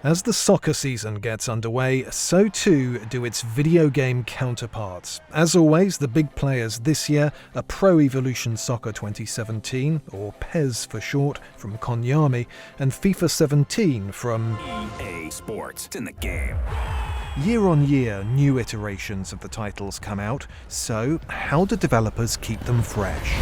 As the soccer season gets underway, so too do its video game counterparts. As always, the big players this year are Pro Evolution Soccer 2017, or PES for short, from Konami, and FIFA 17 from EA Sports. It's in the game. Year on year, new iterations of the titles come out, so how do developers keep them fresh?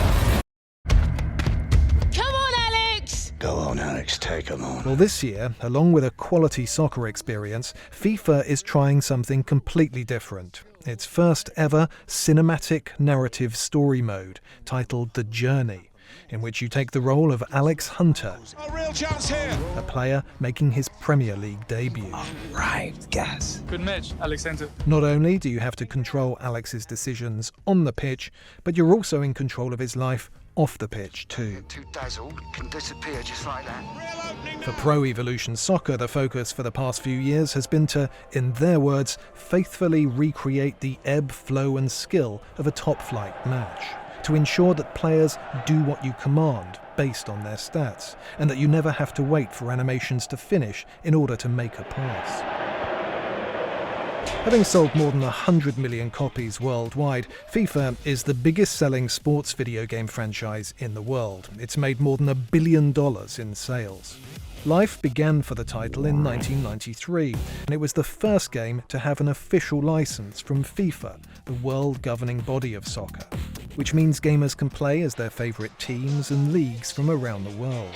Go on, Alex, take them on. Well, this year, along with a quality soccer experience, FIFA is trying something completely different. Its first ever cinematic narrative story mode, titled The Journey, in which you take the role of Alex Hunter, A real chance here. a player making his Premier League debut. Right, gas. Good match, Alex Hunter. Not only do you have to control Alex's decisions on the pitch, but you're also in control of his life off the pitch too. Too dazzled, can disappear just like that. Real opening. For Pro Evolution Soccer, the focus for the past few years has been to, in their words, faithfully recreate the ebb, flow and skill of a top-flight match, to ensure that players do what you command based on their stats, and that you never have to wait for animations to finish in order to make a pass. Having sold more than 100 million copies worldwide, FIFA is the biggest selling sports video game franchise in the world. It's made more than $1 billion in sales. Life began for the title in 1993, and it was the first game to have an official license from FIFA, the world governing body of soccer, which means gamers can play as their favourite teams and leagues from around the world.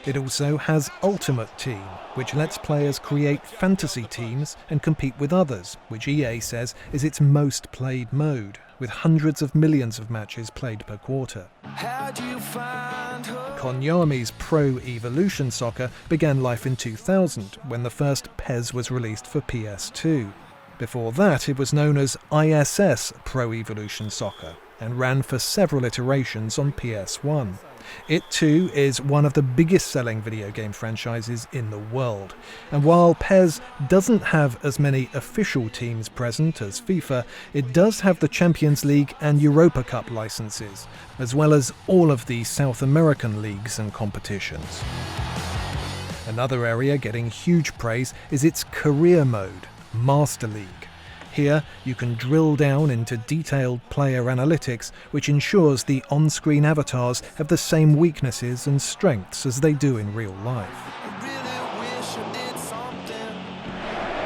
It also has Ultimate Team, which lets players create fantasy teams and compete with others, which EA says is its most played mode, with hundreds of millions of matches played per quarter. Konami's Pro Evolution Soccer began life in 2000, when the first PES was released for PS2. Before that, it was known as ISS Pro Evolution Soccer, and ran for several iterations on PS1. It too is one of the biggest selling video game franchises in the world. And while PES doesn't have as many official teams present as FIFA, it does have the Champions League and Europa Cup licenses, as well as all of the South American leagues and competitions. Another area getting huge praise is its career mode, Master League. Here, you can drill down into detailed player analytics, which ensures the on-screen avatars have the same weaknesses and strengths as they do in real life.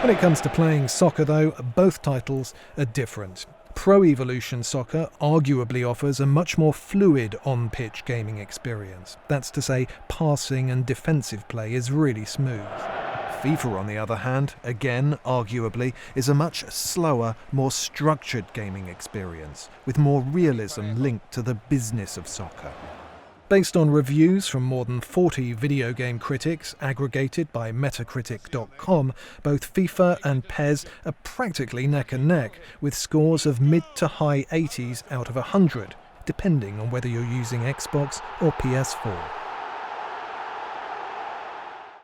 When it comes to playing soccer though, both titles are different. Pro Evolution Soccer arguably offers a much more fluid on-pitch gaming experience. That's to say, passing and defensive play is really smooth. FIFA, on the other hand, again, arguably, is a much slower, more structured gaming experience, with more realism linked to the business of soccer. Based on reviews from more than 40 video game critics, aggregated by Metacritic.com, both FIFA and PES are practically neck and neck, with scores of mid to high 80s out of 100, depending on whether you're using Xbox or PS4.